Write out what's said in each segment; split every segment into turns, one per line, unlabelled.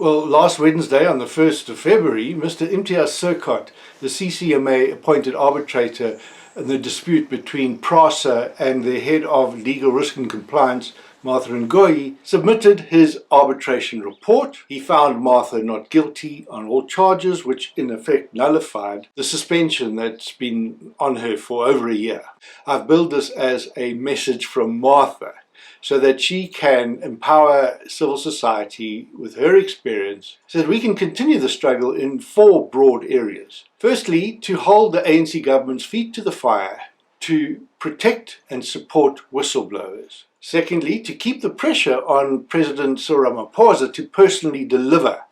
Well, last Wednesday, on the 1st of February, Mr. Imtiaz Sirkott, the CCMA appointed arbitrator in the dispute between Prasa and the head of legal risk and compliance, Martha Ngoye, submitted his arbitration report. He found Martha not guilty on all charges, which in effect nullified the suspension that's been on her for over a year. I've billed this as a message from Martha, so that she can empower civil society with her experience so that we can continue the struggle in 4 broad areas. Firstly, to hold the ANC government's feet to the fire to protect and support whistleblowers. Secondly, to keep the pressure on President Cyril Ramaphosa to personally deliver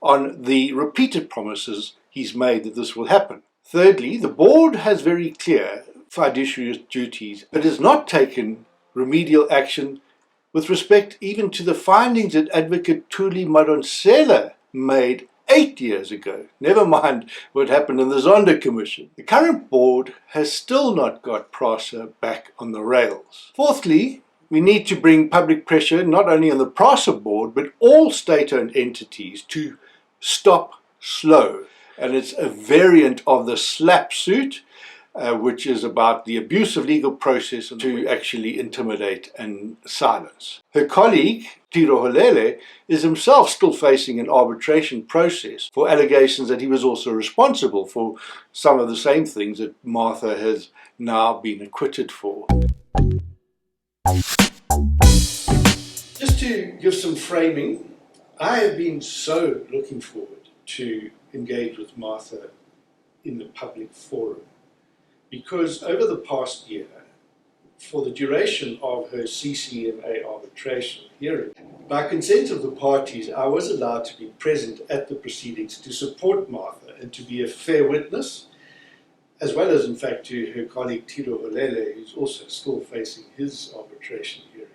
on the repeated promises he's made that this will happen. Thirdly, the board has very clear fiduciary duties, but has not taken remedial action with respect even to the findings that Advocate Thuli Madonsela made 8 years ago. Never mind what happened in the Zondo Commission. The current board has still not got Prasa back on the rails. Fourthly, we need to bring public pressure not only on the Prasa board but all state-owned entities to stop slow. And it's a variant of the SLAPP suit, which is about the abuse of legal process to actually intimidate and silence. Her colleague, Tiro Holele, is himself still facing an arbitration process for allegations that he was also responsible for some of the same things that Martha has now been acquitted for. Just to give some framing, I have been so looking forward to engage with Martha in the public forum, because over the past year, for the duration of her CCMA arbitration hearing, by consent of the parties, I was allowed to be present at the proceedings to support Martha and to be a fair witness, as well as, in fact, to her colleague Tiro Holele, who's also still facing his arbitration hearing.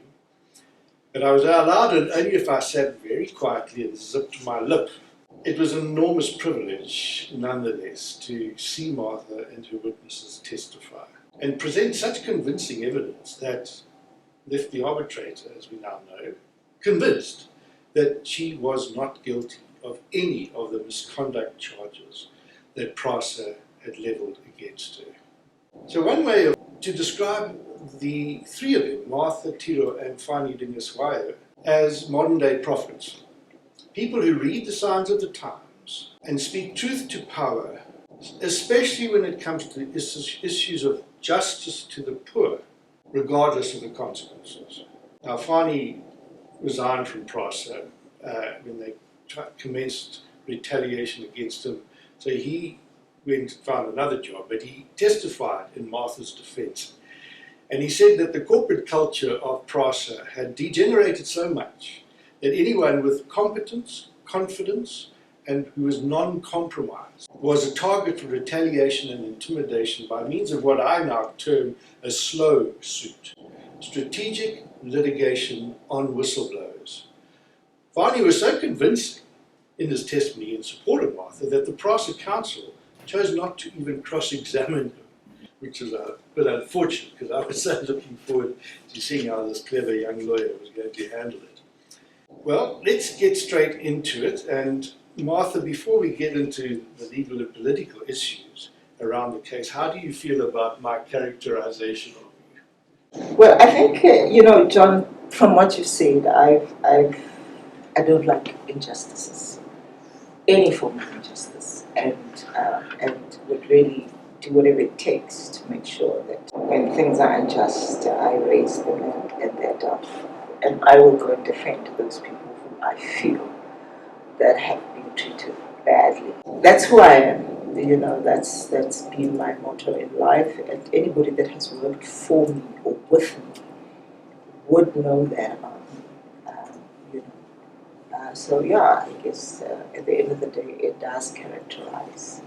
But I was allowed it only if I sat very quietly and zipped my lip. It was an enormous privilege, nonetheless, to see Martha and her witnesses testify and present such convincing evidence that left the arbitrator, as we now know, convinced that she was not guilty of any of the misconduct charges that Prasa had levelled against her. So one way to describe the 3 of them, Martha, Tiro and Fani Dingiswayo, as modern-day prophets. People who read the signs of the times and speak truth to power, especially when it comes to issues of justice to the poor, regardless of the consequences. Now, Fani resigned from Prasa when they commenced retaliation against him, so he went and found another job, but he testified in Martha's defense. And he said that the corporate culture of Prasa had degenerated so much that anyone with competence, confidence, and who was non-compromised was a target for retaliation and intimidation by means of what I now term a slow suit, strategic litigation on whistleblowers. Fani was so convincing in his testimony in support of Martha that the Prasa Council chose not to even cross-examine him, which is a bit unfortunate because I was so looking forward to seeing how this clever young lawyer was going to handle it. Well, let's get straight into it. And Martha, before we get into the legal and political issues around the case, how do you feel about my characterization of you?
Well, I think, John, from what you said, I don't like injustices, any form of injustice, and would really do whatever it takes to make sure that when things are unjust, I raise them and they're done. And I will go and defend those people who I feel that have been treated badly. That's who I am. That's been my motto in life. And anybody that has worked for me or with me would know that about me. So yeah, I guess at the end of the day, it does characterize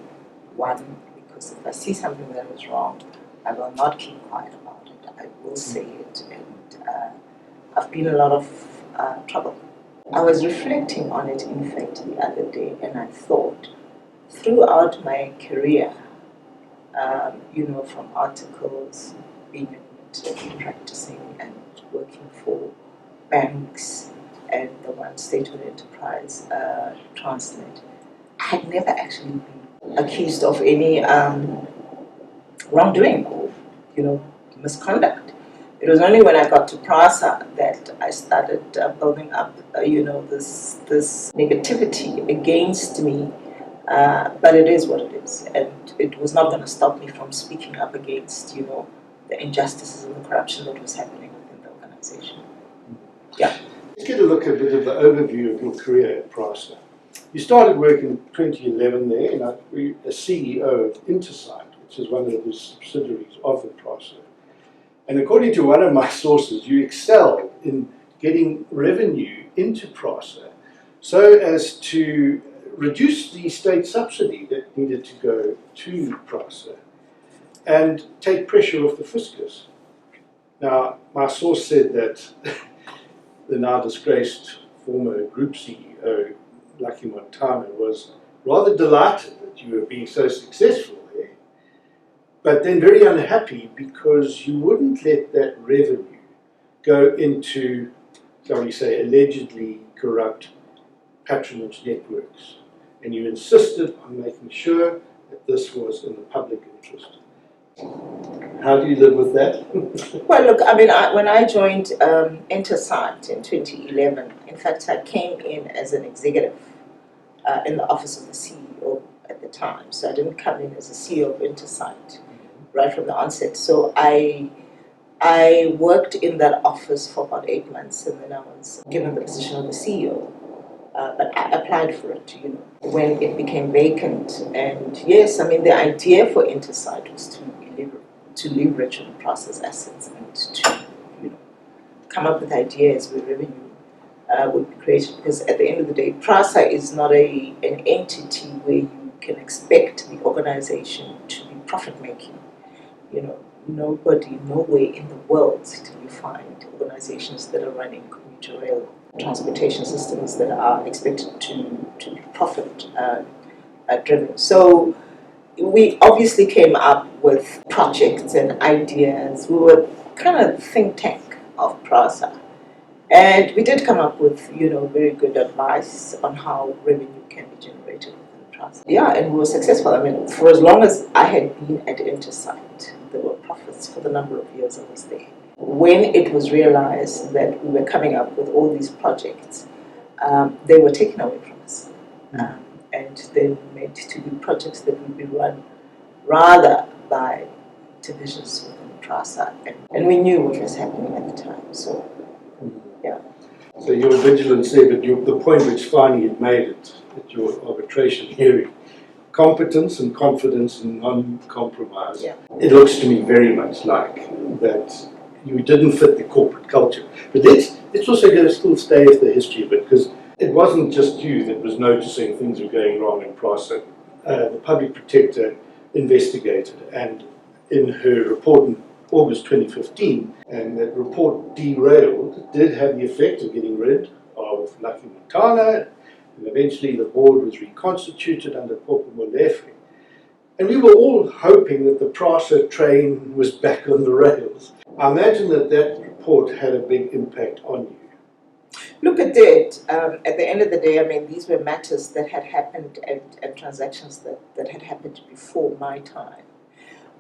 one, because if I see something that is wrong, I will not keep quiet about it. I will say it, and I've been in a lot of trouble. I was reflecting on it, in fact, the other day, and I thought, throughout my career, from articles, being practicing and working for banks, and the one state-owned enterprise, Transnet, I had never actually been accused of any wrongdoing or, misconduct. It was only when I got to Prasa that I started building up, this negativity against me. But it is what it is, and it was not going to stop me from speaking up against, the injustices and the corruption that was happening within the organization. Yeah.
Let's get a look at a bit of the overview of your career at Prasa. You started work in 2011 there, and a CEO of Intersight, which is one of the subsidiaries of the Prasa. And according to one of my sources, you excelled in getting revenue into Prasa so as to reduce the state subsidy that needed to go to Prasa and take pressure off the fiscus. Now, my source said that the now disgraced former group CEO, Lucky Montana, was rather delighted that you were being so successful there, but then very unhappy because you wouldn't let that revenue go into, shall we say, allegedly corrupt patronage networks. And you insisted on making sure that this was in the public interest. How do you live with that?
Well, look, I mean, when I joined Intersight in 2011, in fact, I came in as an executive in the office of the CEO at the time. So I didn't come in as a CEO of Intersight right from the onset. So I worked in that office for about 8 months, and then I was given the position of the CEO. But I applied for it, when it became vacant. And yes, I mean, the idea for Intersight was to leverage on Prasa's assets and to, come up with ideas where revenue would be created. Because at the end of the day, Prasa is not an entity where you can expect the organization to be profit-making. Nobody, nowhere in the world do you find organizations that are running commuter rail transportation systems that are expected to be profit driven. So we obviously came up with projects and ideas. We were kind of think tank of Prasa, and we did come up with very good advice on how revenue can be generated within Prasa. Yeah, and we were successful. I mean, for as long as I had been at Intersight, there were profits for the number of years I was there. When it was realized that we were coming up with all these projects, they were taken away from us. And they were made to be projects that would be run rather by divisions within Prasa. And we knew what was happening at the time. So, yeah.
So your vigilance there, but the point which finally it made it at your arbitration hearing, competence and confidence and non-compromise.
Yeah.
It looks to me very much like that you didn't fit the corporate culture. But let's also still stay with the history a bit, because it wasn't just you that was noticing things were going wrong in Prasa. The public protector investigated, and in her report in August 2015, and that report derailed, did have the effect of getting rid of Lucky Montana, and eventually the board was reconstituted under Popo Molefe. And we were all hoping that the Prasa train was back on the rails. I imagine that report had a big impact on you.
Look, it did. At the end of the day, I mean, these were matters that had happened and transactions that had happened before my time.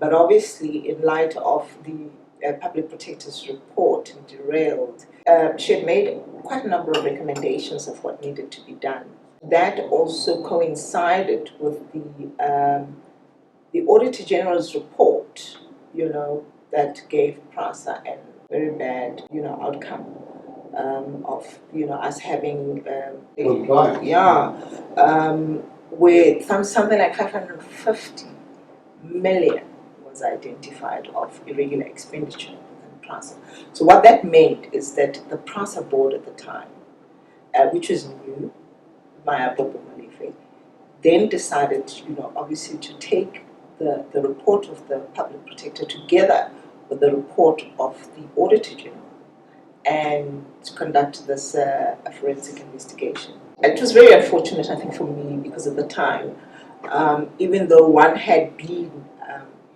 But obviously, in light of the Public Protector's report derailed, she had made quite a number of recommendations of what needed to be done. That also coincided with the Auditor General's report, that gave Prasa a very bad, outcome of, us having, with something like 550 million was identified of irregular expenditure within Prasa. So what that meant is that the Prasa board at the time, which was new, Maya Popo Molefe, then decided, obviously to take the report of the Public Protector together with the report of the Auditor General and conduct this forensic investigation. It was very unfortunate, I think, for me, because at the time, even though one had been,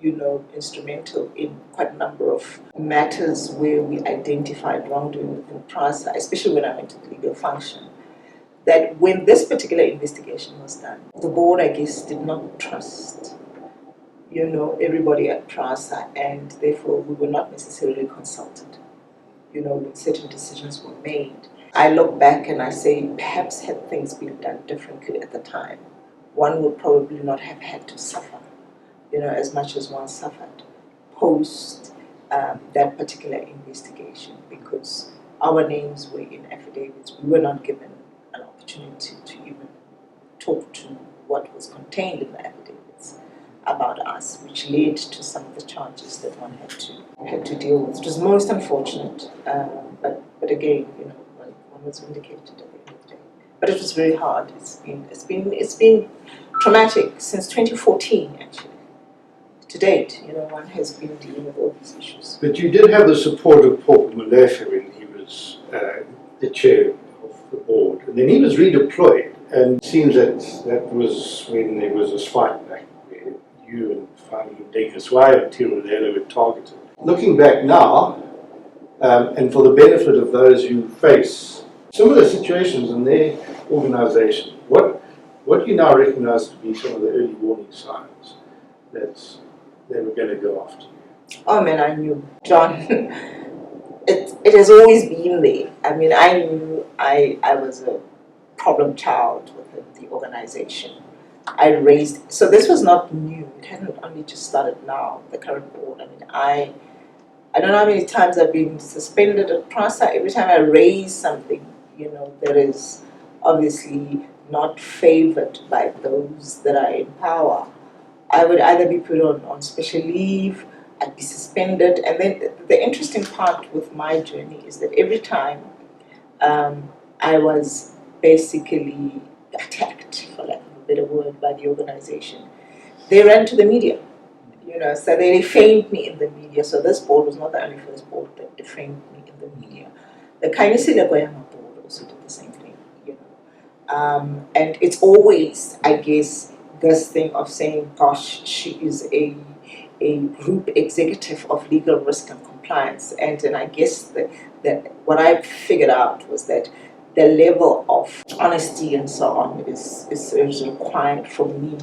instrumental in quite a number of matters where we identified wrongdoing within Prasa, especially when I went to the legal function, that when this particular investigation was done, the board, I guess, did not trust, everybody at Prasa, and therefore we were not necessarily consulted, when certain decisions were made. I look back and I say, perhaps had things been done differently at the time, one would probably not have had to suffer, as much as one suffered post that particular investigation, because our names were in affidavits. We were not given an opportunity to even talk to what was contained in the affidavits about us, which led to some of the charges that one had to deal with. It was most unfortunate, but again, one was vindicated at the end of the day. But it was very hard. It's been traumatic since 2014, actually. To date, one has been dealing with all these issues.
But you did have the support of Paul Molefe when he was the chair of the board, and then he was redeployed, and it seems that was when there was a fight back where you and finally Degas Wai and Tirolelo were targeted. Looking back now, and for the benefit of those who face similar situations in their organisation, what do you now recognise to be some of the early warning signs that they were going to go after you?
Oh man, I knew, John. It has always been there. I mean, I knew I was a problem child within the organisation. So this was not new. It hadn't only just started now, the current board. I mean, I don't know how many times I've been suspended at Prasa. Every time I raise something, that is obviously not favoured by those that are in power, I would either be put on special leave, I'd be suspended. And then the interesting part with my journey is that every time I was basically attacked, for lack of a better word, by the organization, they ran to the media. So they defamed me in the media. So this board was not the only first board that defamed me in the media. The Kainisile Goyama board also did the same thing, and it's always, I guess, this thing of saying, gosh, she is a group executive of legal risk and compliance. And I guess that what I figured out was that the level of honesty and so on is required from me,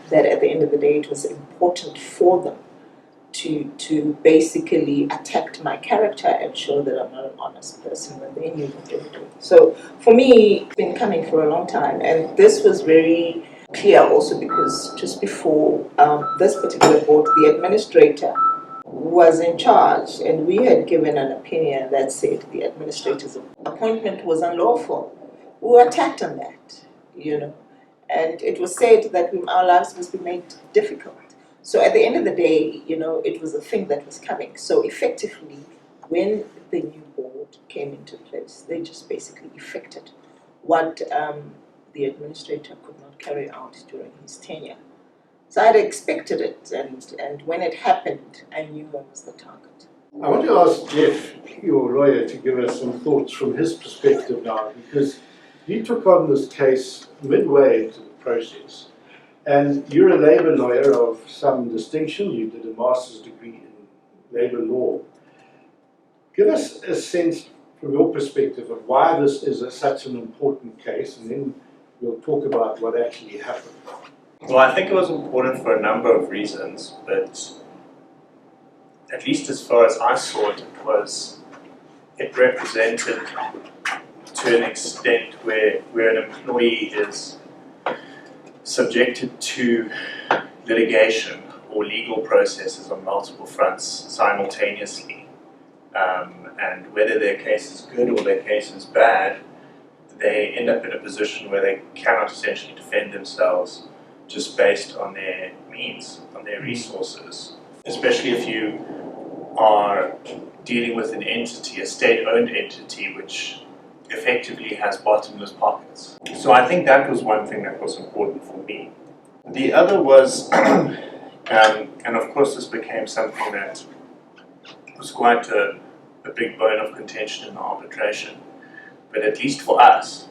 that at the end of the day it was important for them to basically attack my character and show that I'm not an honest person when they knew what they were doing. So for me, it's been coming for a long time, and this was very clear also because just before this particular board, the administrator was in charge, and we had given an opinion that said the administrator's appointment was unlawful. We were attacked on that, and it was said that our lives must be made difficult. So at the end of the day, it was a thing that was coming. So effectively, when the new board came into place, they just basically effected what the administrator could not carry out during his tenure. So I had expected it, and when it happened, I knew I was the target.
I want to ask Geoff, your lawyer, to give us some thoughts from his perspective now, because you took on this case midway into the process. And you're a labour lawyer of some distinction. You did a master's degree in labour law. Give us a sense from your perspective of why this is such an important case, and then we'll talk about what actually happened.
Well, I think it was important for a number of reasons, but at least as far as I saw it, it represented to an extent where an employee is subjected to litigation or legal processes on multiple fronts simultaneously, and whether their case is good or their case is bad, they end up in a position where they cannot essentially defend themselves just based on their means, on their resources, especially if you are dealing with an entity, a state-owned entity, which effectively has bottomless pockets. So I think that was one thing that was important for me. The other was, and of course this became something that was quite a big bone of contention in the arbitration, but at least for us,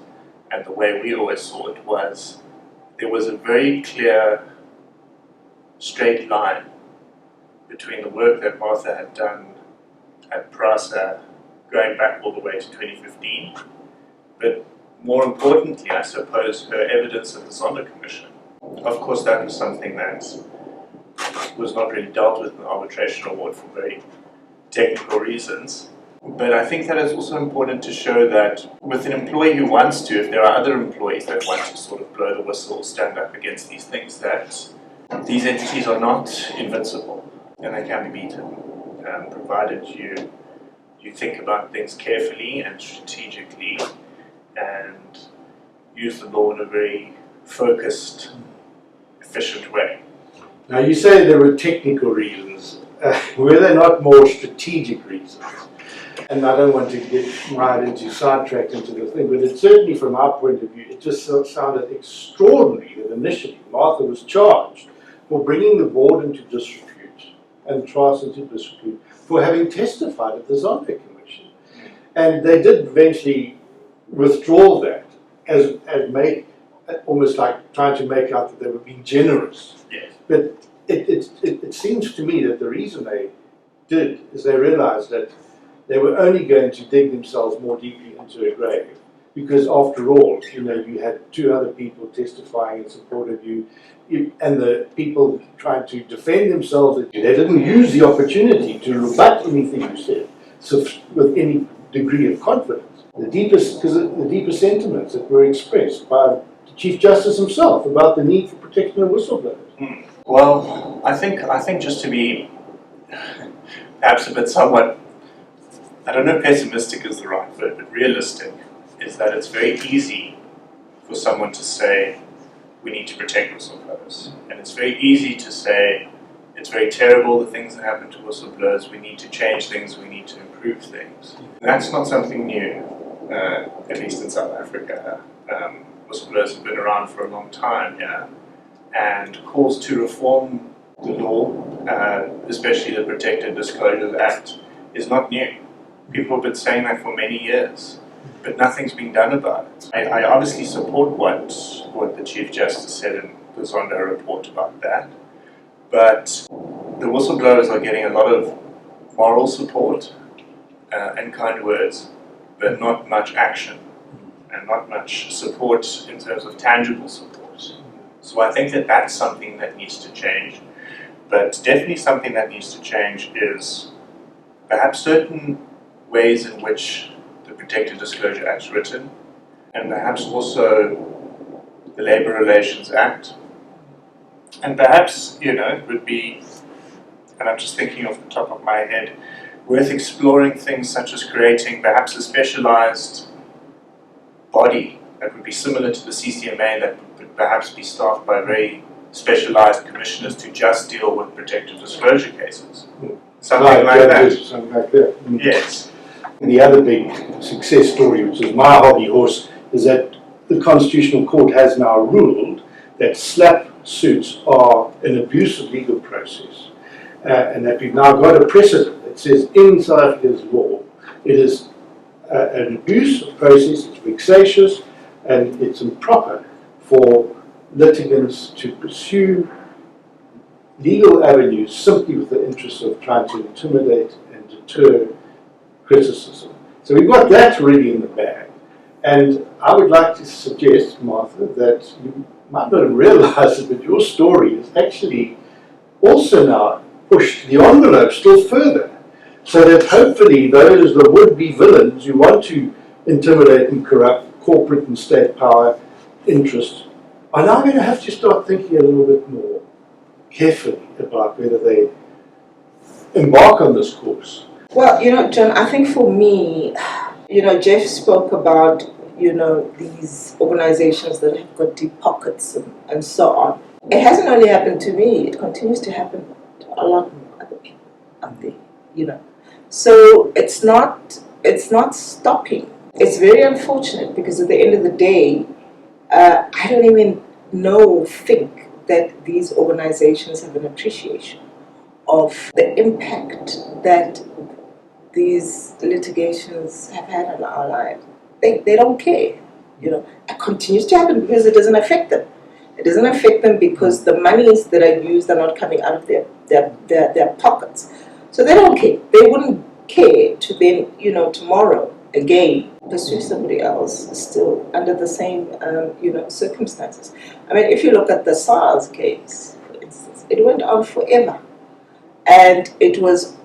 and the way we always saw it was, there was a very clear, straight line between the work that Martha had done at Prasa, going back all the way to 2015, but more importantly, I suppose, her evidence at the Zondo Commission. Of course, that was something that was not really dealt with in the arbitration award for very technical reasons. But I think that it's also important to show that with an employee who wants to, if there are other employees that want to sort of blow the whistle, stand up against these things, that these entities are not invincible and they can be beaten, provided you think about things carefully and strategically and use the law in a very focused, efficient way.
Now you say there were technical reasons. Were there not more strategic reasons? And I don't want to get right into sidetracked into the thing, but it certainly from our point of view, it just sounded extraordinary that initially Martha was charged for bringing the board into disrepute and Truss into disrepute for having testified at the Zondo Commission. And they did eventually withdraw that as almost like trying to make out that they were being generous.
Yes.
But it seems to me that the reason they did is they realized that they were only going to dig themselves more deeply into a grave, because after all, you had two other people testifying in support of you, and the people trying to defend themselves. They didn't use the opportunity to rebut anything you said with any degree of confidence. The deepest sentiments that were expressed by the Chief Justice himself about the need for protection of whistleblowers.
Well, I think just to be perhaps a bit somewhat, I don't know if pessimistic is the right word, but realistic, is that it's very easy for someone to say, we need to protect whistleblowers. And it's very easy to say, it's very terrible the things that happen to whistleblowers, we need to change things, we need to improve things. That's not something new, at least in South Africa. Whistleblowers have been around for a long time here, and calls to reform the law, especially the Protected Disclosures Act, is not new. People have been saying that for many years, but nothing's been done about it. I obviously support what the Chief Justice said in the Zondo report about that, but the whistleblowers are getting a lot of moral support and kind words, but not much action and not much support in terms of tangible support. So I think that that's something that needs to change, but definitely something that needs to change is perhaps certain ways in which the Protected Disclosure Act is written, and perhaps also the Labour Relations Act. And perhaps, it would be, and I'm just thinking off the top of my head, worth exploring things such as creating perhaps a specialized body that would be similar to the CCMA, that would perhaps be staffed by very specialized commissioners to just deal with protected disclosure cases. Something like that.
Something like that.
Yes.
And the other big success story, which is my hobby horse, is that the Constitutional Court has now ruled that SLAPP suits are an abuse of legal process, and that we've now got a precedent that says in South Africa's law it is an abuse of process, it's vexatious, and it's improper for litigants to pursue legal avenues simply with the interest of trying to intimidate and deter criticism. So we've got that really in the bag. And I would like to suggest, Martha, that you might not realize it, but your story is actually also now pushed the envelope still further, so that hopefully those, the would-be villains who want to intimidate and corrupt corporate and state power interests, are now going to have to start thinking a little bit more carefully about whether they embark on this course.
Well, John, I think for me, Geoff spoke about, these organizations that have got deep pockets and so on. It hasn't only happened to me, it continues to happen to a lot of other people out there, So it's not stopping. It's very unfortunate because at the end of the day, I don't even think that these organizations have an appreciation of the impact that these litigations have had on our lives. They don't care, It continues to happen because it doesn't affect them. It doesn't affect them because the monies that are used are not coming out of their pockets. So they don't care. They wouldn't care to then, tomorrow again pursue somebody else still under the same, circumstances. I mean, if you look at the SARS case, for instance, it went on forever. And it was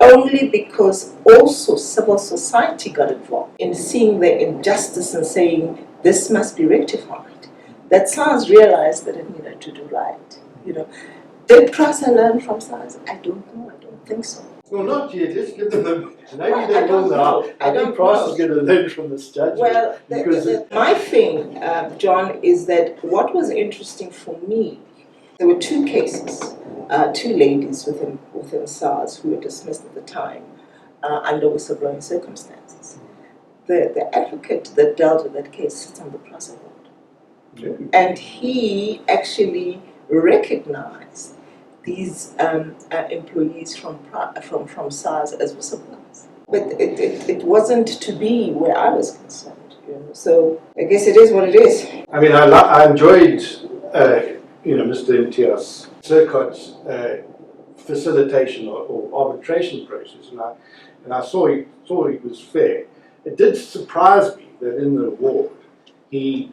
only because also civil society got involved in seeing the injustice and saying this must be rectified, that SARS realized that it needed to do right. Did Prasa learn from SARS? I don't know. I don't think so.
Well, not yet. Let's give them maybe
Well,
they
I
will
don't
now.
know.
I think Prasa's going to learn from this judgment.
Well,
because
my thing, John, is that what was interesting for me, there were two cases, two ladies within SARS who were dismissed at the time under whistleblowing circumstances. The advocate that dealt with that case sits on the Prasa board.
Yeah.
And he actually recognized these employees from SARS as whistleblowers. But it wasn't to be where I was concerned. So I guess it is what it is.
I mean, I enjoyed, Mr. Imtiaz Sirkott's facilitation or arbitration process, and I saw he was fair. It did surprise me that in the award, he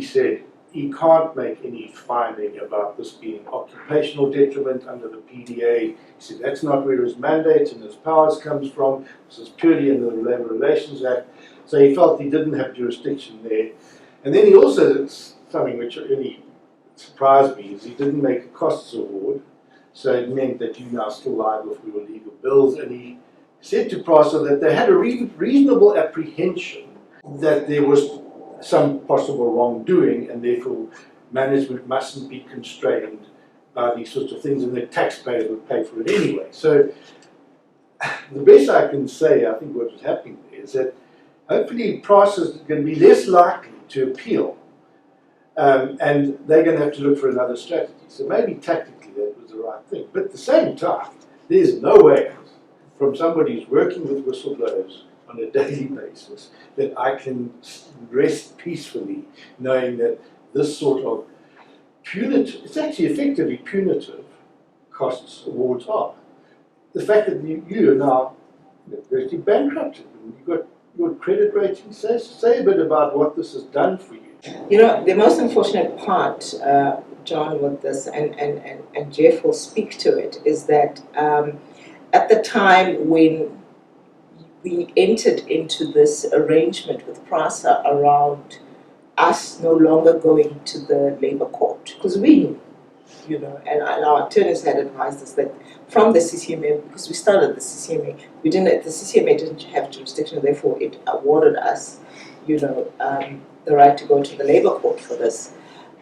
said he can't make any finding about this being occupational detriment under the PDA. He said that's not where his mandate and his powers comes from. This is purely in the Labour Relations Act. So he felt he didn't have jurisdiction there. And then he also, something which really surprised me, is he didn't make a costs award. So it meant that you're now still liable for your legal bills. And he said to Prasa that they had a reasonable apprehension that there was some possible wrongdoing, and therefore management mustn't be constrained by these sorts of things, and the taxpayers would pay for it anyway. So the best I can say, I think what was happening there is that hopefully Prasa is going to be less likely to appeal, and they're going to have to look for another strategy. So maybe tactically that was the right thing. But at the same time, there's no way from somebody who's working with whistleblowers on a daily basis that I can rest peacefully knowing that this sort of punitive, it's actually effectively punitive costs awards are. The fact that you are now virtually bankrupted, and you've got your credit rating, say a bit about what this has done for you.
The most unfortunate part, John, with this, and Geoff will speak to it, is that at the time when we entered into this arrangement with Prasa around us no longer going to the Labour Court, because we knew, and our attorneys had advised us that from the CCMA, because we started the CCMA, the CCMA didn't have jurisdiction, therefore it awarded us, the right to go to the Labour Court for this,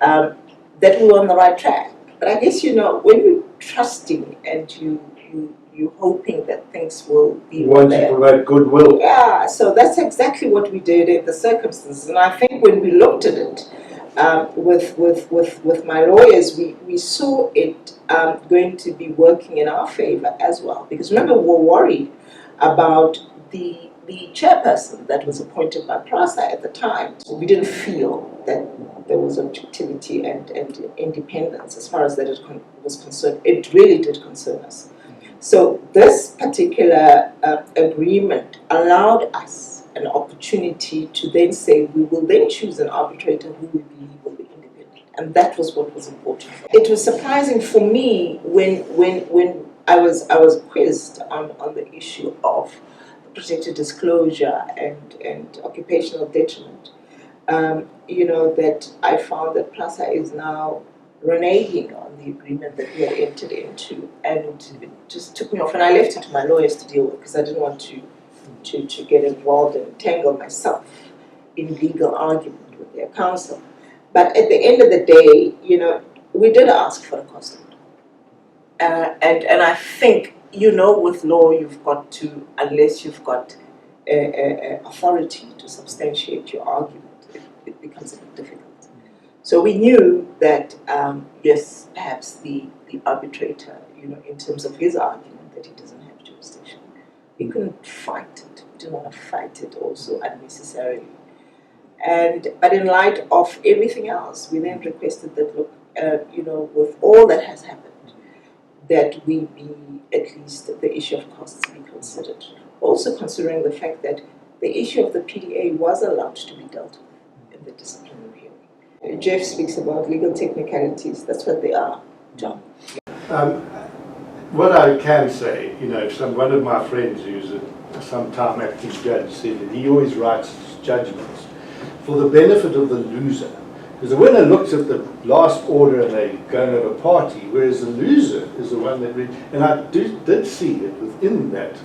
that we were on the right track. But I guess, when you're trusting and you're hoping that things will be
You want to promote goodwill.
Yeah, so that's exactly what we did in the circumstances. And I think when we looked at it with my lawyers, we saw it going to be working in our favor as well. Because remember, we were worried about the chairperson that was appointed by Prasa at the time. So we didn't feel that there was objectivity and independence as far as that it was concerned. It really did concern us. So this particular agreement allowed us an opportunity to then say we will then choose an arbitrator who we believe will be independent, and that was what was important. It was surprising for me when I was quizzed on the issue of protected disclosure and occupational detriment. That I found that Prasa is now reneging on the agreement that we had entered into, and it just took me off, and I left it to my lawyers to deal with because I didn't want to get involved and entangle myself in legal argument with their counsel. But at the end of the day, we did ask for a cost order, and I think with law you've got to, unless you've got authority to substantiate your argument, it becomes a bit difficult. So we knew that, yes, perhaps the arbitrator, in terms of his argument that he doesn't have jurisdiction, he couldn't fight it. He didn't want to fight it also unnecessarily. But in light of everything else, we then requested that, look, with all that has happened, that we be, at least the issue of costs be considered. Also considering the fact that the issue of the PDA was allowed to be dealt with in the disciplinary hearing. Geoff speaks about legal technicalities. That's what they are, John.
What I can say, one of my friends who's a sometime acting judge said that he always writes his judgments for the benefit of the loser. Because the winner looks at the last order and they go and have a party, whereas the loser is the one that and I did see it within that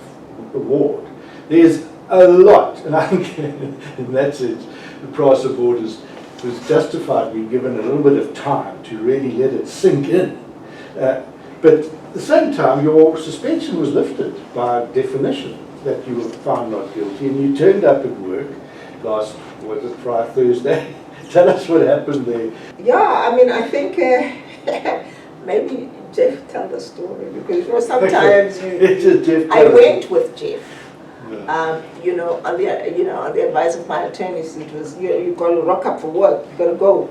award. There's a lot, and I think in that sense, the Prasa board was justifiably given a little bit of time to really let it sink in. But at the same time, your suspension was lifted by definition that you were found not guilty, and you turned up at work last, Friday, Thursday. Tell us what happened there.
Yeah, I mean, I think maybe Geoff tell the story, because sometimes I went with Geoff.
Yeah.
On the advice of my attorneys, it was you got to rock up for work, you got to go.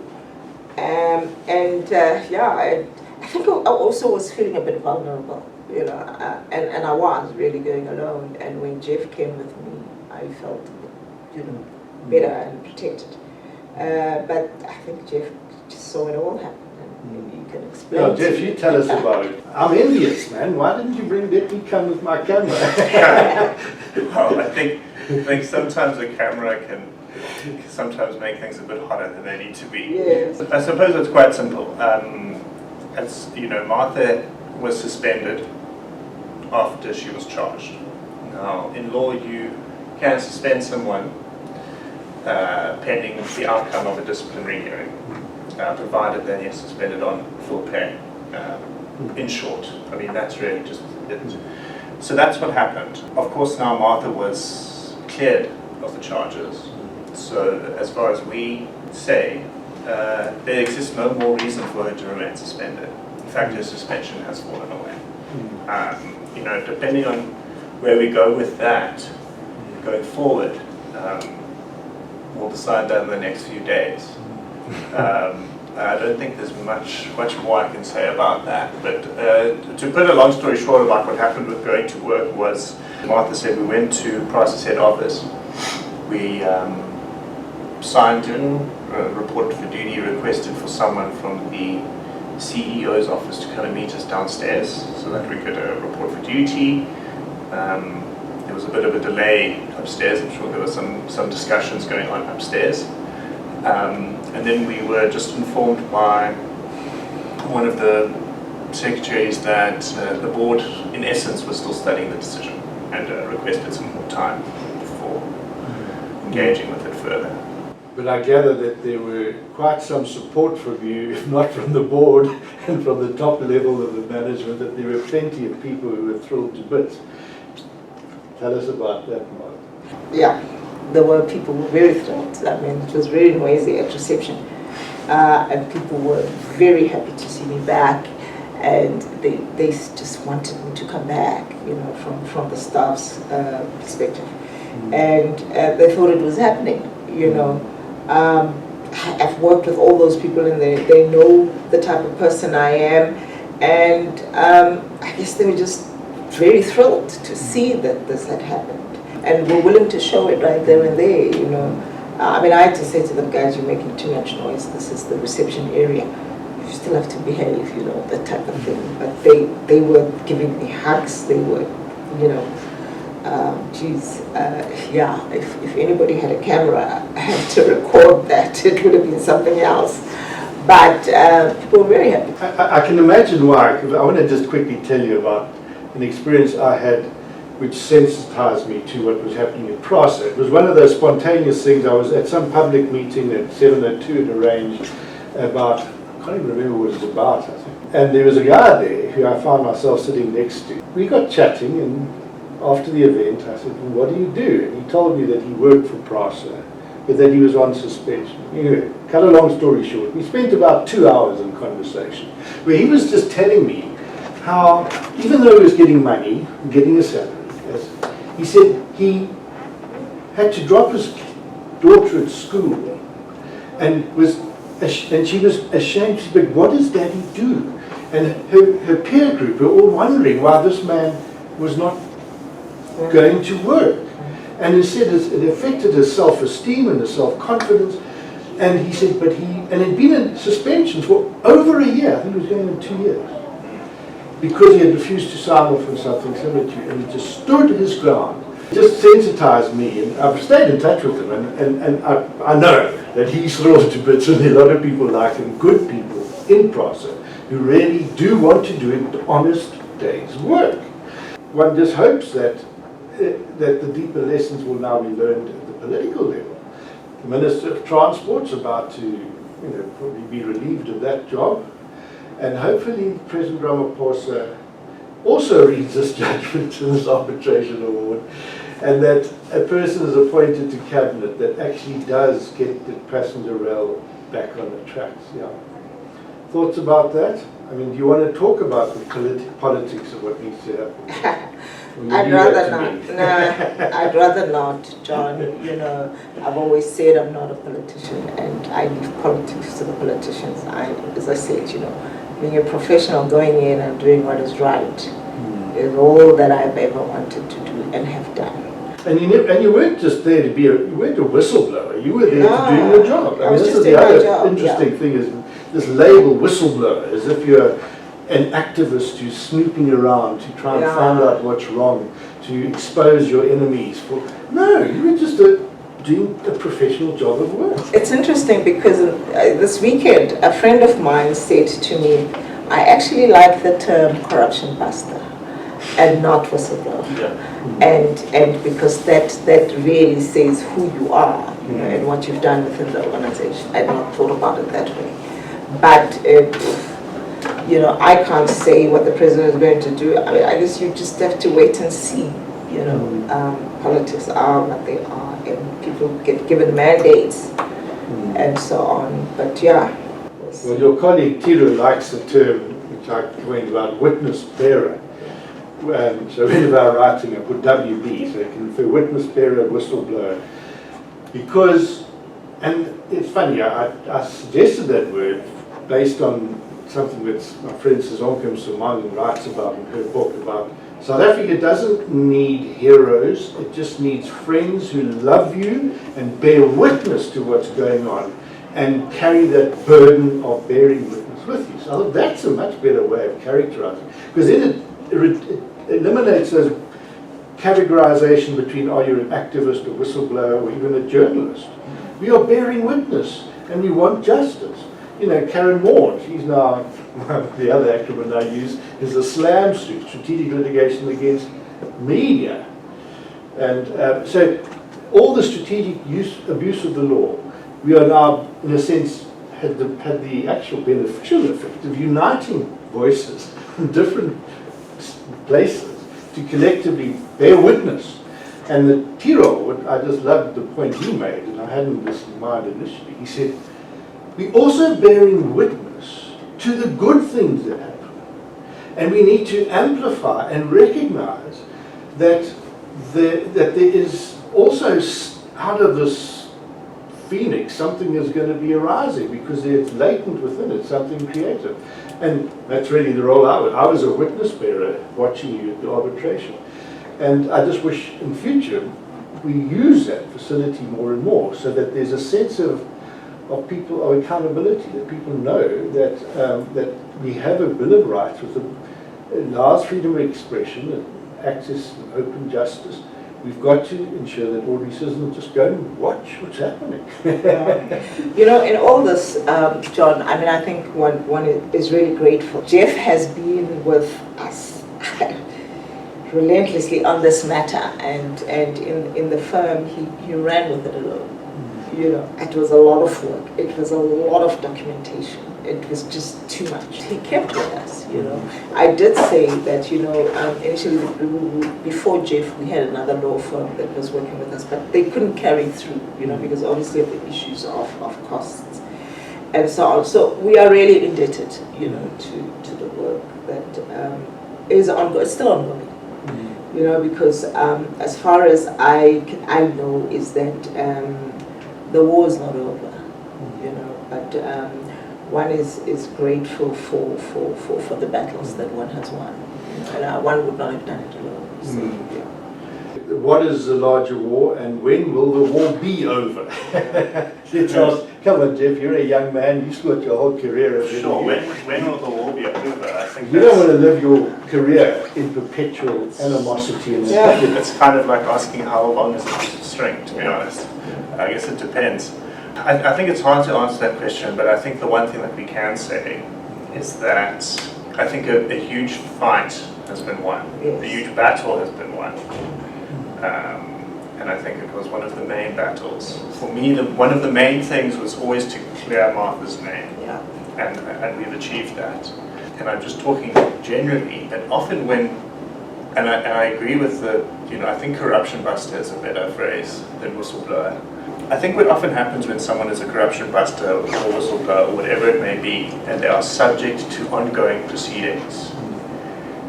I think I also was feeling a bit vulnerable, and I was really going alone. And when Geoff came with me, I felt, better and protected. But I think Geoff just saw it all happen, and maybe you can explain.
Well, Geoff, you tell us about it. I'm envious, man. Why didn't you let me come with my camera?
Well, I think sometimes a camera can sometimes make things a bit hotter than they need to be.
Yes.
I suppose it's quite simple. As you know, Martha was suspended after she was charged. Now, in law, you can suspend someone pending the outcome of a disciplinary hearing, provided that you're suspended on full pay. In short, I mean, that's really just it. So that's what happened. Of course, now Martha was cleared of the charges. So as far as we say, there exists no more reason for her to remain suspended. In fact, her suspension has fallen away. Depending on where we go with that going forward, we'll decide that in the next few days. I don't think there's much more I can say about that. But to put a long story short about what happened with going to work was, Martha said we went to Prasa's head office. We signed in, reported for duty, requested for someone from the CEO's office to come and meet us downstairs so that we could report for duty. There was a bit of a delay upstairs. I'm sure there were some discussions going on upstairs. And then we were just informed by one of the secretaries that the board, in essence, was still studying the decision and requested some more time before engaging with it further.
But I gather that there were quite some support from you, if not from the board and from the top level of the management, that there were plenty of people who were thrilled to bits. Tell us about that, Mark.
Yeah, there were people who were very thrilled. I mean, it was very noisy at reception. And people were very happy to see me back. And they just wanted me to come back, from the staff's perspective. And they thought it was happening, I've worked with all those people and they know the type of person I am. And I guess they were just very thrilled to see that this had happened. And were willing to show it right there and there, I mean, I had to say to them, guys, you're making too much noise. This is the reception area. You still have to behave, that type of thing. But they were giving me hugs. They were, if anybody had a camera to record that, it would have been something else. But people were very happy.
I can imagine why, because I want to just quickly tell you about an experience I had which sensitized me to what was happening in Prasa. It was one of those spontaneous things. I was at some public meeting that 702 had arranged about, I can't even remember what it was about, I think. And there was a guy there who I found myself sitting next to. We got chatting, and after the event I said, well, what do you do? And he told me that he worked for Prasa, but that he was on suspension. Anyway, cut a long story short, we spent about 2 hours in conversation, where he was just telling me how, even though he was getting money, getting a salary, he said he had to drop his daughter at school, and she was ashamed. She said, "But what does Daddy do?" And her peer group were all wondering why this man was not going to work. And he said it affected his self-esteem and his self-confidence. And he said, and he'd been in suspension for over a year. I think he was going in 2 years. Because he had refused to sign off on something similar to, and he just stood his ground. It just sensitized me, and I've stayed in touch with him, and I know that he's thrilled to bits, and a lot of people like him, good people in Prasa, who really do want to do an honest day's work. One just hopes that the deeper lessons will now be learned at the political level. The Minister of Transport's about to probably be relieved of that job, and hopefully President Ramaphosa also reads this judgment in this arbitration award, and that a person is appointed to cabinet that actually does get the passenger rail back on the tracks. Yeah. Thoughts about that? I mean, do you want to talk about the politics of what needs to happen?
I'd rather not. No, I'd rather not, John. I've always said I'm not a politician, and I leave politics to the politicians. As I said, being a professional, going in and doing what is right is all that I've ever wanted to do and have done.
And you weren't just there to be you weren't a whistleblower. You were there to do your job. I mean, this is the other interesting thing is this label whistleblower, as if you're an activist who's snooping around to try and find out what's wrong, to expose your enemies. No, you were just doing a professional job of work.
It's interesting because this weekend a friend of mine said to me, I actually like the term corruption buster and not whistleblower. And because that really says who you are and what you've done within the organization. I had not thought about it that way. But I can't say what the president is going to do. I mean, I guess you just have to wait and see. Politics are what they are, and people get given mandates and so on. But
well, your colleague Tiro likes the term, which I coined about witness bearer. So in our writing, I put WB, so you can for witness bearer, whistleblower, because, and it's funny, I suggested that word based on something that my friend Sazonke Msumang writes about in her book about South Africa doesn't need heroes, it just needs friends who love you and bear witness to what's going on and carry that burden of bearing witness with you. So that's a much better way of characterizing, because then it eliminates those categorization between are you an activist, a whistleblower, or even a journalist. We are bearing witness and we want justice. Karen Moore, she's now, the other acronym I use is the SLAM suit, Strategic Litigation Against Media. And so all the strategic abuse of the law, we are now, in a sense, had the actual beneficial effect of uniting voices from different places to collectively bear witness. And the Tiro, I just loved the point he made, and I hadn't this in mind initially. He said, we're also bearing witness to the good things that happen. And we need to amplify and recognize that there is also, out of this phoenix, something is going to be arising because it's latent within it, something creative. And that's really the role I was a witness bearer watching you at the arbitration. And I just wish in future we use that facility more and more so that there's a sense of people, of accountability, that people know that that we have a Bill of Rights with allows freedom of expression, access and open justice. We've got to ensure that ordinary citizens just go and watch what's happening.
In all this, John, I mean, I think one is really grateful. Geoff has been with us relentlessly on this matter, and in the firm, he ran with it alone. It was a lot of work. It was a lot of documentation. It was just too much. He kept with us, I did say that, initially before Geoff, we had another law firm that was working with us, but they couldn't carry through, because obviously of the issues of costs and so on. So we are really indebted, to the work that is ongoing. It's still ongoing, because as far as I know is that the war is not over, but one is grateful for the battles that one has won, and one would not have done it alone. So, yeah.
What is the larger war, and when will the war be over? Let's ask. Come on, Geoff, you're a young man, you've got your whole career ahead of you.
Sure, when will the war be over? I think
you don't want to live your career in perpetual animosity and
It's kind of like asking how long is a piece of string, to be honest. I guess it depends. I think it's hard to answer that question, but I think the one thing that we can say is that I think a huge fight has been won.
Yes.
A huge battle has been won. And I think it was one of the main battles. For me, one of the main things was always to clear Martha's name.
Yeah.
And we've achieved that. And I'm just talking generally, that often when, and I agree with I think corruption buster is a better phrase than whistleblower. I think what often happens when someone is a corruption buster or whistleblower or whatever it may be, and they are subject to ongoing proceedings,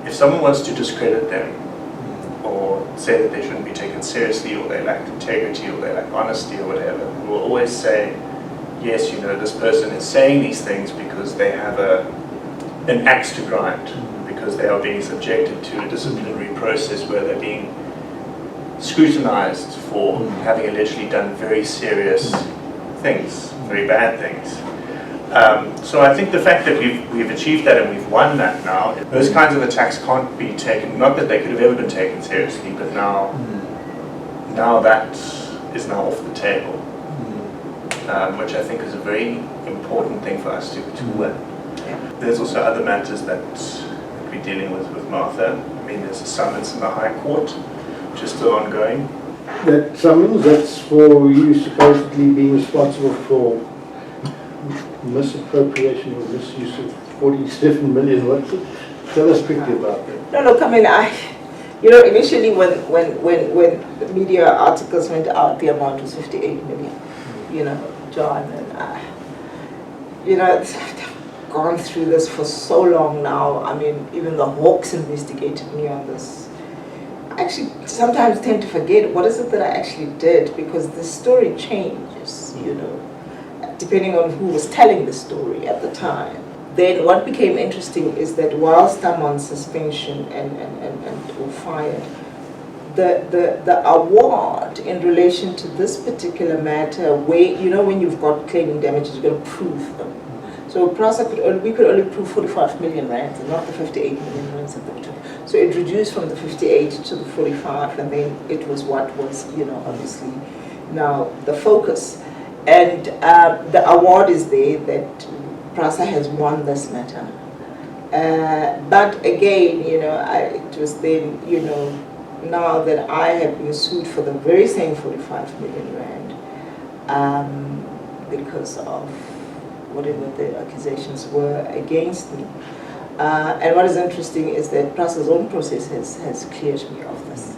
if someone wants to discredit them, or say that they shouldn't be taken seriously, or they lack integrity, or they lack honesty, or whatever, we will always say, yes, this person is saying these things because they have an axe to grind, because they are being subjected to a disciplinary process where they're being scrutinized for having allegedly done very serious things, very bad things. So I think the fact that we've achieved that and we've won that now, those kinds of attacks can't be taken, not that they could have ever been taken seriously, but now that is now off the table, which I think is a very important thing for us to win. There's also other matters that we're dealing with Martha. I mean, there's a summons in the High Court, which is still ongoing.
That summons, that's for you supposedly being responsible for misappropriation or misuse of 47 million. What's it? Tell us quickly about that.
No, look, I mean, initially when the media articles went out, the amount was 58 million, John, and I've gone through this for so long now. I mean, even the Hawks investigated me on this. I actually sometimes tend to forget what is it that I actually did, because the story changes, depending on who was telling the story at the time. Then what became interesting is that whilst I'm on suspension and or fired, the award in relation to this particular matter, where when you've got claiming damages, you've got to prove them. So we could only prove 45 million rands and not the 58 million rands that they took. So it reduced from the 58 to the 45, and then it was what was obviously now the focus. And the award is there that Prasa has won this matter. But again, it was then, now that I have been sued for the very same 45 million rand, because of whatever the accusations were against me. And what is interesting is that Prasa's own process has cleared me of this.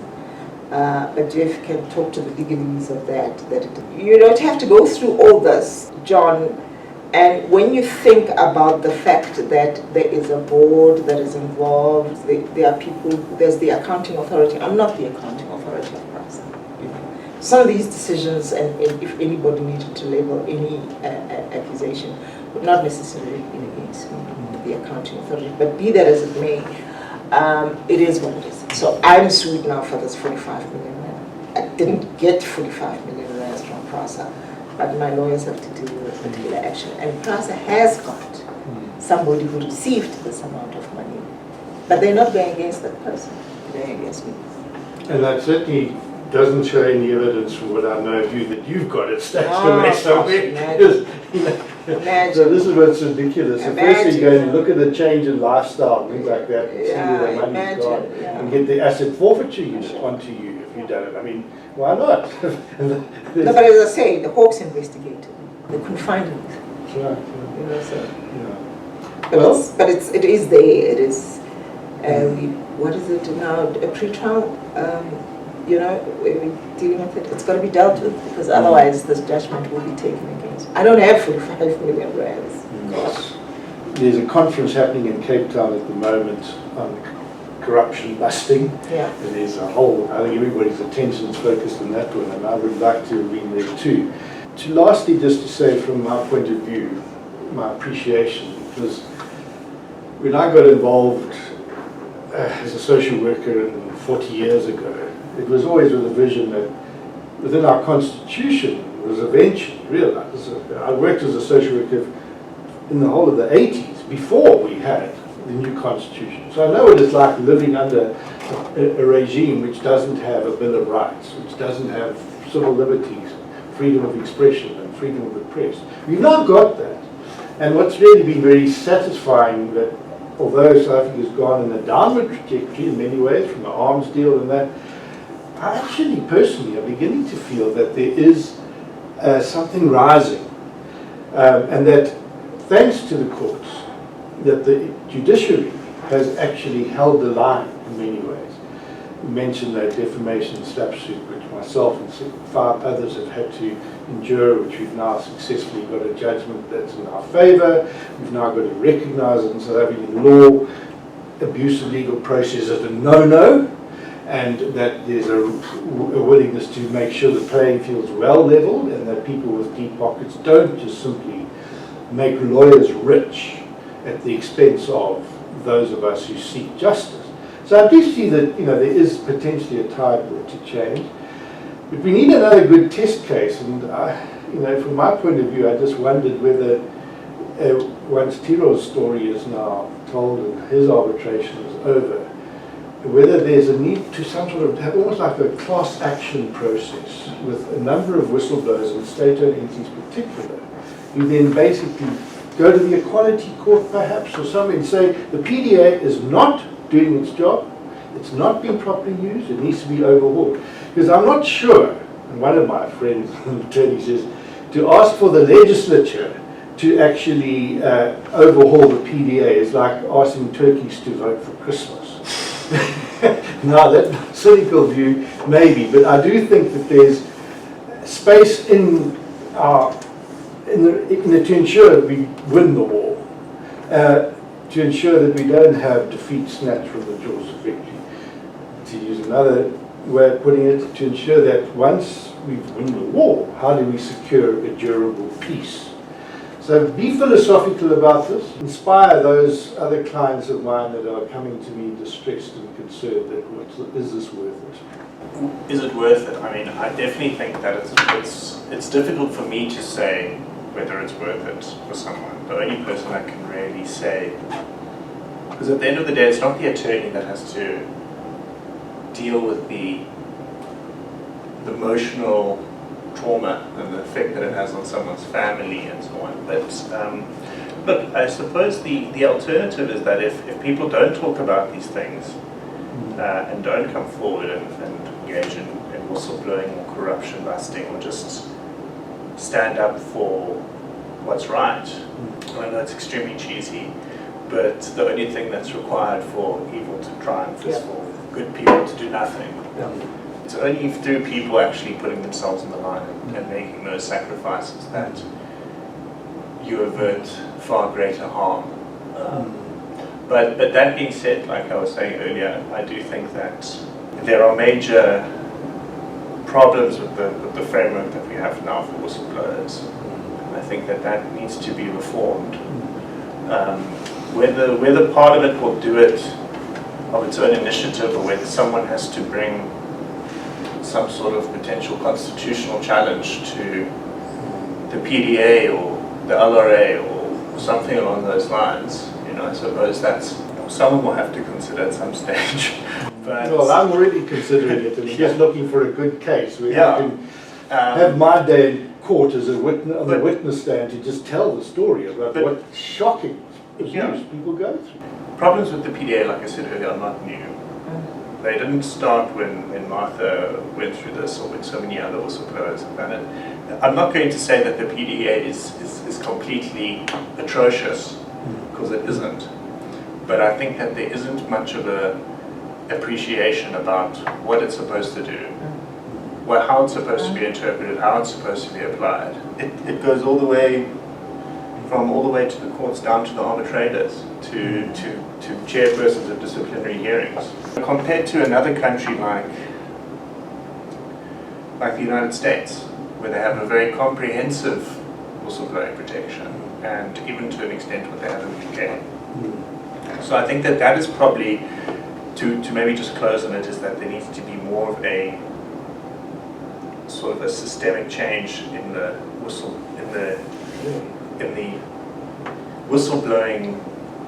But Geoff can talk to the legalese of that you don't have to go through all this, John. And when you think about the fact that there is a board that is involved, there are people, there's the accounting authority. I'm not the accounting authority of Prasa. Some of these decisions, and if anybody needed to label any accusation, would not necessarily be against me, the accounting authority. But be that as it may, it is what it is. So I'm sued now for this 45 million rand. I didn't get 45 million rands from Prasa, but my lawyers have to deal with particular action. And Prasa has got somebody who received this amount of money, but they're not going against that person, they're going against me.
And that certainly doesn't show any evidence from what I know of you that you've got it stashed away somewhere.
Imagine.
So this is what's ridiculous. So firstly you go and look at the change in lifestyle, things like that, and see where the money's gone, and get the asset forfeiture unit onto you if you've done it. I mean, why not?
No, but as I say, the Hawks investigated. They couldn't find anything.
Right.
So, but it is there. It is. What is it now? A pre-trial. We're dealing with it. It's got to be dealt with, because otherwise this judgment will be taken against. I don't have 45 million rands. Gosh.
There's a conference happening in Cape Town at the moment on corruption busting.
Yeah.
And there's a whole, I think everybody's attention is focused on that one, and I would like to have been there too. lastly, just to say from my point of view, my appreciation, because when I got involved as a social worker 40 years ago, it was always with a vision that within our constitution was eventually realised. I worked as a social worker in the whole of the 80s, before we had the new constitution. So I know what it's like living under a regime which doesn't have a Bill of Rights, which doesn't have civil liberties, freedom of expression and freedom of the press. We've not got that. And what's really been very satisfying, that although South Africa has gone in a downward trajectory in many ways, from an arms deal and that, I actually personally am beginning to feel that there is something rising, and that thanks to the courts, that the judiciary has actually held the line in many ways. You mentioned that defamation SLAPP suit, which myself and 5 others have had to endure, which we've now successfully got a judgment that's in our favour. We've now got to recognise in South African law abuse of legal process as a no-no, and that there's a willingness to make sure the playing field's well levelled, and that people with deep pockets don't just simply make lawyers rich at the expense of those of us who seek justice. So I do see that there is potentially a tide to change, but we need another good test case. And from my point of view, I just wondered whether once Tiro's story is now told and his arbitration is over, whether there's a need to some sort of have almost like a class action process with a number of whistleblowers and state-owned entities in particular, who then basically go to the Equality Court perhaps or something and say the PDA is not doing its job, it's not being properly used, it needs to be overhauled. Because I'm not sure, and one of my friends, attorney, says, to ask for the legislature to actually overhaul the PDA is like asking turkeys to vote for Christmas. Now, that cynical view, maybe, but I do think that there's space to ensure that we win the war, to ensure that we don't have defeat snatched from the jaws of victory. To use another way of putting it, to ensure that once we've won the war, how do we secure a durable peace? So be philosophical about this. Inspire those other clients of mine that are coming to me distressed and concerned that is this worth it?
Is it worth it? I mean, I definitely think that it's difficult for me to say whether it's worth it for someone. The only person I can really say, because at the end of the day, it's not the attorney that has to deal with the emotional trauma and the effect that it has on someone's family and so on. But look, I suppose the alternative is that if people don't talk about these things and don't come forward and engage in whistleblowing or corruption busting or just stand up for what's right. I know it's extremely cheesy, but the only thing that's required for evil to triumph is for good people to do nothing. It's only through people actually putting themselves on the line and making those sacrifices that you avert far greater harm. But that being said, like I was saying earlier, I do think that there are major problems with the framework that we have now for whistleblowers. I think that needs to be reformed. Whether part of it will do it of its own initiative, or whether someone has to bring some sort of potential constitutional challenge to the PDA or the LRA or something along those lines, I suppose that's someone will have to consider at some stage. But
well, I'm already considering it, and just looking for a good case where I can have my day in court as a witness on the witness stand to just tell the story about what shocking abuse people go through.
Problems with the PDA, like I said earlier, are not new. They didn't start when Martha went through this or when so many other whistleblowers have done it. I'm not going to say that the PDA is completely atrocious, because it isn't. But I think that there isn't much of a appreciation about what it's supposed to do, how it's supposed to be interpreted, how it's supposed to be applied. It goes all the way to the courts, down to the arbitrators, to chairpersons of disciplinary hearings. Compared to another country like the United States, where they have a very comprehensive whistleblowing protection, and even to an extent what they have in the UK. So I think that that is probably, to maybe just close on it, is that there needs to be more of a sort of a systemic change in the whistleblowing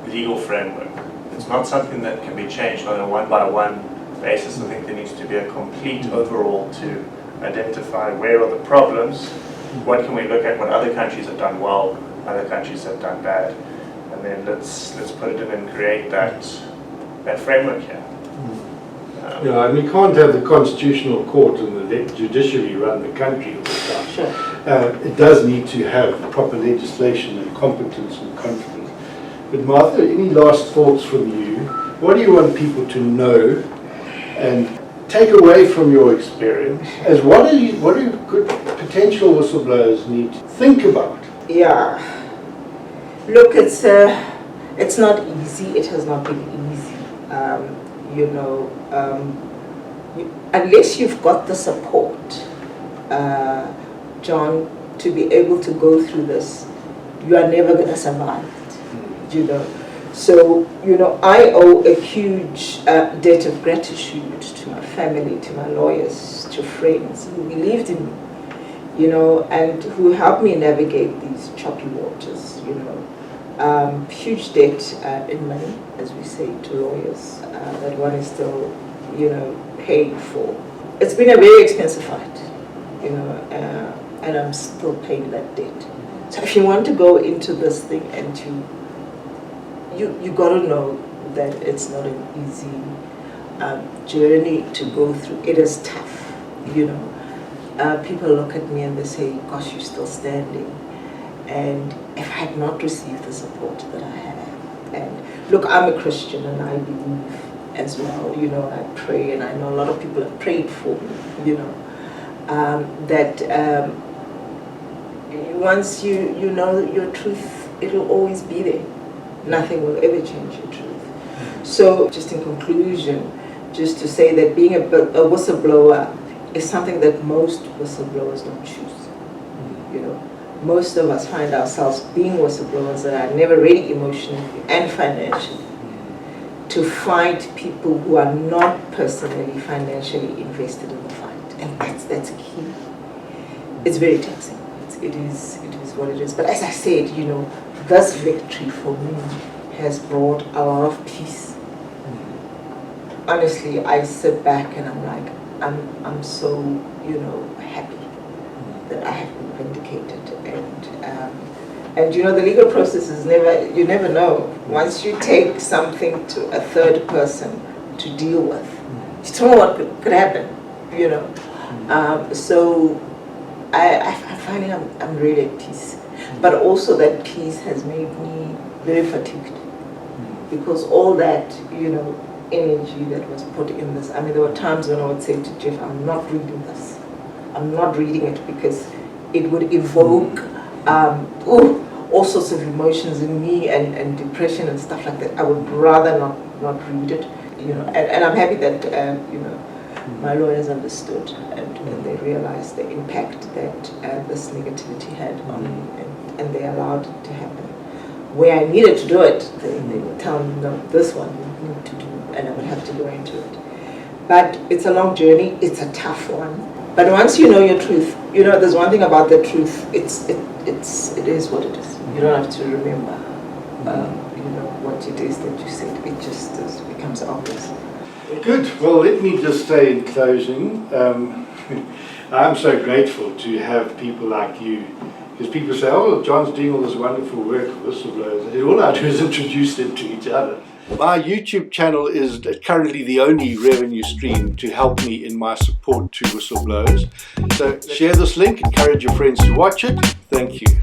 legal framework. It's not something that can be changed on a one-by-one basis. I think there needs to be a complete overhaul to identify where are the problems, what can we look at, what other countries have done well, other countries have done bad, and then let's put it in and create that framework here.
Yeah, and we can't have the constitutional court and the judiciary run the country all the time.
Sure.
It does need to have proper legislation and competence and confidence. But Martha, any last thoughts from you? What do you want people to know and take away from your experience? As what do good potential whistleblowers need to think about?
Yeah. Look, it's not easy. It has not been easy. Unless you've got the support, John, to be able to go through this, you are never going to survive it, So, I owe a huge debt of gratitude to my family, to my lawyers, to friends who believed in me, and who helped me navigate these choppy waters, Huge debt in money, as we say, to lawyers, that one is still, paying for. It's been a very expensive fight, and I'm still paying that debt. So if you want to go into this thing and you got to know that it's not an easy journey to go through. It is tough, People look at me and they say, gosh, you're still standing. And if I had not received the support that I have, and look, I'm a Christian and I believe as well, I pray, and I know a lot of people have prayed for me, that once you know your truth, it'll always be there. Nothing will ever change your truth. So just in conclusion, just to say that being a whistleblower is something that most whistleblowers don't choose. Most of us find ourselves being whistleblowers that are never ready emotionally and financially to fight people who are not personally, financially invested in the fight. And that's key. It's very taxing. It is what it is. But as I said, this victory for me has brought a lot of peace. Honestly, I sit back and I'm like, I'm so, happy that I have been vindicated. And the legal process is you never know. Once you take something to a third person to deal with, you don't know what could happen, So I'm finding I'm really at peace. But also that peace has made me very fatigued. Because all that, energy that was put in this. I mean, there were times when I would say to Geoff, I'm not reading this. I'm not reading it because it would evoke all sorts of emotions in me and depression and stuff like that. I would rather not read it, and I'm happy that, my lawyers understood and they realized the impact that this negativity had on me, and they allowed it to happen. Where I needed to do it, they would tell me, no, this one you need to do, and I would have to go into it. But it's a long journey, it's a tough one. But once you know your truth, there's one thing about the truth, it is what it is. You don't have to remember, what it is that you said. It just becomes obvious.
Good. Well, let me just say in closing, I'm so grateful to have people like you, because people say, oh, John's doing all this wonderful work with whistleblowers, and all I do is introduce them to each other. My YouTube channel is currently the only revenue stream to help me in my support to whistleblowers. So share this link, encourage your friends to watch it. Thank you.